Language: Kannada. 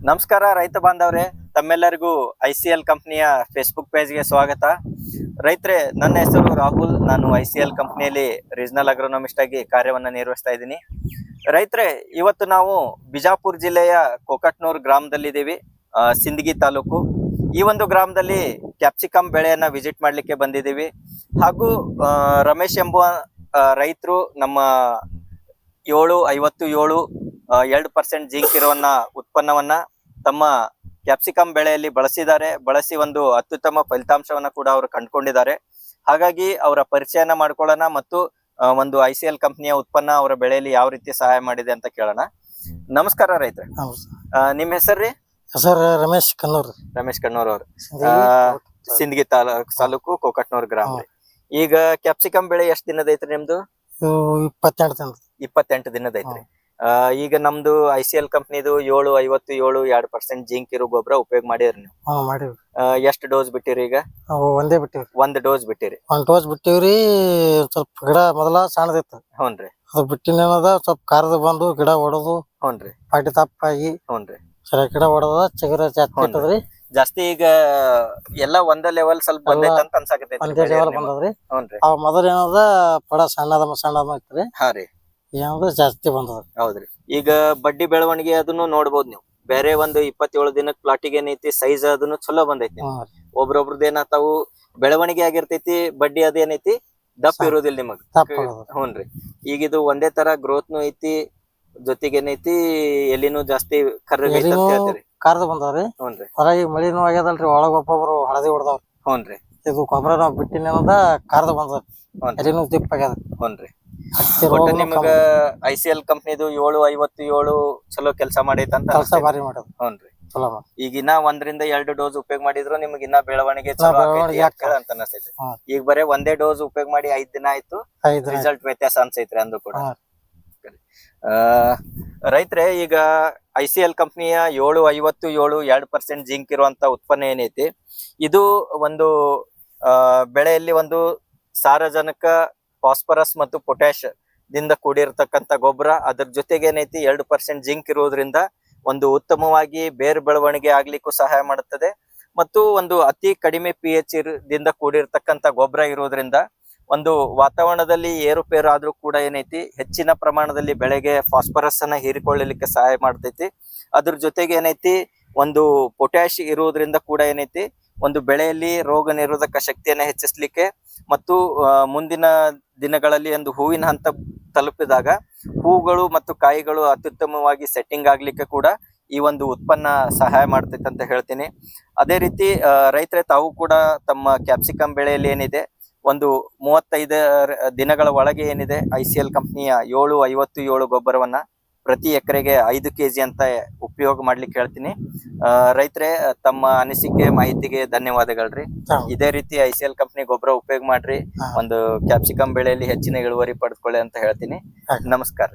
ನಮಸ್ಕಾರ ರೈತ ಬಾಂಧವ್ರೆ, ತಮ್ಮೆಲ್ಲರಿಗೂ ICL ಕಂಪನಿಯ ಫೇಸ್ಬುಕ್ ಪೇಜ್ಗೆ ಸ್ವಾಗತ. ರೈತರೇ, ನನ್ನ ಹೆಸರು ರಾಹುಲ್. ನಾನು ICL ಕಂಪನಿಯಲ್ಲಿ ರೀಜನಲ್ ಅಗ್ರೋನಮಿಸ್ಟ್ ಆಗಿ ಕಾರ್ಯವನ್ನು ನಿರ್ವಹಿಸ್ತಾ ಇದ್ದೀನಿ. ರೈತರೇ, ಇವತ್ತು ನಾವು ಬಿಜಾಪುರ ಜಿಲ್ಲೆಯ ಕೋಕಟ್ನೂರ್ ಗ್ರಾಮದಲ್ಲಿದ್ದೀವಿ, ಸಿಂದಗಿ ತಾಲೂಕು. ಈ ಒಂದು ಗ್ರಾಮದಲ್ಲಿ ಕ್ಯಾಪ್ಸಿಕಮ್ ಬೆಳೆಯನ್ನ ವಿಸಿಟ್ ಮಾಡಲಿಕ್ಕೆ ಬಂದಿದ್ದೀವಿ. ಹಾಗೂ ರಮೇಶ್ ಎಂಬುವ ರೈತರು ನಮ್ಮ 757 2% ಜಿಂಕ್ ಇರುವನ್ನ ಉತ್ಪನ್ನವನ್ನ ತಮ್ಮ ಕ್ಯಾಪ್ಸಿಕಮ್ ಬೆಳೆಯಲ್ಲಿ ಬಳಸಿ ಒಂದು ಅತ್ಯುತ್ತಮ ಫಲಿತಾಂಶವನ್ನ ಕೂಡ ಅವರು ಕಂಡುಕೊಂಡಿದ್ದಾರೆ. ಹಾಗಾಗಿ ಅವರ ಪರಿಚಯನ ಮಾಡ್ಕೊಳ್ಳೋಣ ಮತ್ತು ಒಂದು ICL ಕಂಪನಿಯ ಉತ್ಪನ್ನ ಅವರ ಬೆಳೆಯಲ್ಲಿ ಯಾವ ರೀತಿ ಸಹಾಯ ಮಾಡಿದೆ ಅಂತ ಕೇಳೋಣ. ನಮಸ್ಕಾರ ರೈತರೆ, ನಿಮ್ಮ ಹೆಸರು? ಸರ್ ರಮೇಶ್ ಕಣ್ಣೂರ್ ಅವರು ಸಿಂದಗಿ ತಾಲೂಕು ಕೋಕಟ್ನೂರ್ ಗ್ರಾಮ. ಈಗ ಕ್ಯಾಪ್ಸಿಕಮ್ ಬೆಳೆ ಎಷ್ಟ್ ದಿನದ ಐತ್ರಿ ನಿಮ್ದು? 28 ದಿನದ ಐತ್ರಿ. ಈಗ ನಮ್ದು ICL ಕಂಪನಿದು 757 2% ಜಿಂಕ್ ಇರೋ ಗೊಬ್ಬರ ಉಪಯೋಗ ಮಾಡಿರಿ ನೀವು? ಎಷ್ಟು ಡೋಸ್ ಬಿಟ್ಟಿರಿ? ಈಗ ಒಂದೇ ಬಿಟ್ಟಿವ್ರಿ. ಒಂದ್ ಡೋಸ್ ಬಿಟ್ಟಿರಿ? ಒಂದ್ ಡೋಸ್ ಬಿಟ್ಟಿವ್ರಿ. ಸ್ವಲ್ಪ ಗಿಡ ಮೊದಲ ಸಣ್ಣದಿತ್ತು. ಹ್ಞೂನ್ರಿ. ಅದು ಬಿಟ್ಟಿನ ಸ್ವಲ್ಪ ಕಾರದ ಬಂದು ಗಿಡ ಹೊಡೋದು. ಹ್ಞೂನ್ರಿ. ಪಾಟಿ ತಪ್ಪಾಗಿ. ಹ್ಞೂನ್ರಿ. ಸರಿ ಗಿಡ ಹೊಡೋದ ಚಿಗುರ ಜಾಸ್ತಿ ಜಾಸ್ತಿ. ಈಗ ಎಲ್ಲ ಒಂದ ಲೆವೆಲ್ ಸ್ವಲ್ಪ ಬಂದೈತೆ ಅಂತ ಅನ್ಸಾಕತೈತಿ. ಒಂದೇ ಲೆವೆಲ್ ಬಂದದ್ರಿ. ಹ್ಞೂನ್ರಿ. ಅವ ಮೊದಲ ಏನದ ಪಡ ಸಣ್ಣದ ಐತ್ರಿ. ಹಾ ರೀ. ಏನದ ಜಾಸ್ತಿ ಬಂದದ. ಹೌದ್ರಿ. ಈಗ ಬಡ್ಡಿ ಬೆಳವಣಿಗೆ ಅದನ್ನು ನೋಡ್ಬೋದು ನೀವು. ಬೇರೆ ಒಂದು 27 ದಿನಕ್ ಪ್ಲಾಟಿಗೆ ಏನೈತಿ ಸೈಜ್ ಅದನ್ನು ಚಲೋ ಬಂದೈತಿ. ಒಬ್ರೊಬ್ರದ್ದು ಏನಾತಾವು ಬೆಳವಣಿಗೆ ಆಗಿರ್ತೈತಿ, ಬಡ್ಡಿ ಅದೇನೈತಿ ದಪ್ಪ ಇರೋದಿಲ್ಲ ನಿಮಗ್. ಹ್ಞೂನ್ರಿ. ಈಗ ಇದು ಒಂದೇ ತರ ಗ್ರೋತ್ನು ಐತಿ, ಜೊತೆಗೆ ಏನೈತಿ ಎಲ್ಲಿನೂ ಜಾಸ್ತಿ ಕರ್ರಗೈತಿ ಅಂತ ಹೇಳ್ತೀರಿ. ಕಾರ್ದ ಬಂದವ್ರಿ. ಹ್ಞೂನ್ರಿ. ಹೊರಗೆ ಮಳಿನೂ ಆಗ್ಯದಲ್ರಿ, ಒಳಗ ಒಬ್ಬೊಬ್ರು ಹಳದಿ ಹೊಡೆದವ್ರಿ. ಹ್ಞೂನ್ರಿ. ಇದು ಗೊಬ್ಬರ ನಾವ್ ಬಿಟ್ಟಿನ ಕಾರ್ದ ಬಂದವ್ರಿ. ಎಲ್ಲಿನೂ ದಿಪ್ಪ ಆಗ್ಯದ. ಹ್ಞೂನ್ರಿ. ನಿಮಗ ICL ಕಂಪನಿದು 757 ಚಲೋ ಕೆಲಸ ಮಾಡೈತೆ ಅಂತ? ಕೆಲಸ ಭಾರಿ ಮಾಡೋದು. ಹ್ಞೂನ್ರಿ. ಚಲೋ. ಈಗಿನ 1 ರಿಂದ 2 ಡೋಸ್ ಉಪಯೋಗ ಮಾಡಿದ್ರು ನಿಮ್ಗೆ ಇನ್ನ ಬೆಳವಣಿಗೆ ಚಲೋ ಅಂತ ಅನಿಸ್ತೈತಿ. ಈಗ ಬರೇ ಒಂದೇ ಡೋಸ್ ಉಪಯೋಗ ಮಾಡಿ 5 ದಿನ ಆಯ್ತು, ರಿಸಲ್ಟ್ ವ್ಯತ್ಯಾಸ ಅನ್ಸೈತ್ರಿ ಅಂದ್ರು ಕೂಡ. ರೈತರೇ, ಈಗ ICL ಕಂಪನಿಯ 757 2% ಜಿಂಕ್ ಇರುವಂತ ಉತ್ಪನ್ನ ಏನೈತಿ, ಇದು ಒಂದು ಬೆಳೆಯಲ್ಲಿ ಒಂದು ಸಾರಜನಕ, ಫಾಸ್ಫರಸ್ ಮತ್ತು ಪೊಟ್ಯಾಶ್ ದಿಂದ ಕೂಡಿರ್ತಕ್ಕಂಥ ಗೊಬ್ಬರ. ಅದ್ರ ಜೊತೆಗೆ ಏನೈತಿ 2% ಜಿಂಕ್ ಇರುವುದರಿಂದ ಒಂದು ಉತ್ತಮವಾಗಿ ಬೇರ್ ಬೆಳವಣಿಗೆ ಆಗ್ಲಿಕ್ಕೂ ಸಹಾಯ ಮಾಡುತ್ತದೆ. ಮತ್ತು ಒಂದು ಅತಿ ಕಡಿಮೆ pH ದಿಂದ ಕೂಡಿರ್ತಕ್ಕಂಥ ಗೊಬ್ಬರ ಇರುವುದರಿಂದ ಒಂದು ವಾತಾವರಣದಲ್ಲಿ ಏರುಪೇರು ಆದ್ರೂ ಕೂಡ ಏನೈತಿ ಹೆಚ್ಚಿನ ಪ್ರಮಾಣದಲ್ಲಿ ಬೆಳೆಗೆ ಫಾಸ್ಫರಸ್ ಅನ್ನ ಹೀರಿಕೊಳ್ಳಲಿಕ್ಕೆ ಸಹಾಯ ಮಾಡ್ತೈತಿ. ಅದ್ರ ಜೊತೆಗೆ ಏನೈತಿ ಒಂದು ಪೊಟ್ಯಾಶ್ ಇರುವುದರಿಂದ ಕೂಡ ಏನೈತಿ ಒಂದು ಬೆಳೆಯಲ್ಲಿ ರೋಗ ನಿರೋಧಕ ಶಕ್ತಿಯನ್ನ ಹೆಚ್ಚಿಸ್ಲಿಕ್ಕೆ ಮತ್ತು ಮುಂದಿನ ದಿನಗಳಲ್ಲಿ ಒಂದು ಹೂವಿನ ಹಂತ ತಲುಪಿದಾಗ ಹೂಗಳು ಮತ್ತು ಕಾಯಿಗಳು ಅತ್ಯುತ್ತಮವಾಗಿ ಸೆಟ್ಟಿಂಗ್ ಆಗ್ಲಿಕ್ಕೆ ಕೂಡ ಈ ಒಂದು ಉತ್ಪನ್ನ ಸಹಾಯ ಮಾಡ್ತೈತೆ ಅಂತ ಹೇಳ್ತೀನಿ. ಅದೇ ರೀತಿ ರೈತರೇ, ತಾವು ಕೂಡ ತಮ್ಮ ಕ್ಯಾಪ್ಸಿಕಮ್ ಬೆಳೆಯಲ್ಲಿ ಏನಿದೆ ಒಂದು 35 ದಿನಗಳ ಒಳಗೆ ಏನಿದೆ ICL ಕಂಪನಿಯ 757 ಗೊಬ್ಬರವನ್ನ ಪ್ರತಿ ಎಕರೆಗೆ 5 kg ಅಂತ ಉಪಯೋಗ ಮಾಡ್ಲಿಕ್ಕೆ ಹೇಳ್ತೀನಿ. ರೈತರೇ, ತಮ್ಮ ಅನಿಸಿಕೆ ಮಾಹಿತಿಗೆ ಧನ್ಯವಾದಗಳ್ರಿ. ಇದೇ ರೀತಿ ICL ಕಂಪನಿ ಗೊಬ್ಬರ ಉಪಯೋಗ ಮಾಡ್ರಿ, ಒಂದು ಕ್ಯಾಪ್ಸಿಕಮ್ ಬೆಳೆಯಲ್ಲಿ ಹೆಚ್ಚಿನ ಇಳುವರಿ ಪಡೆದುಕೊಳ್ಳಿ ಅಂತ ಹೇಳ್ತೀನಿ. ನಮಸ್ಕಾರ.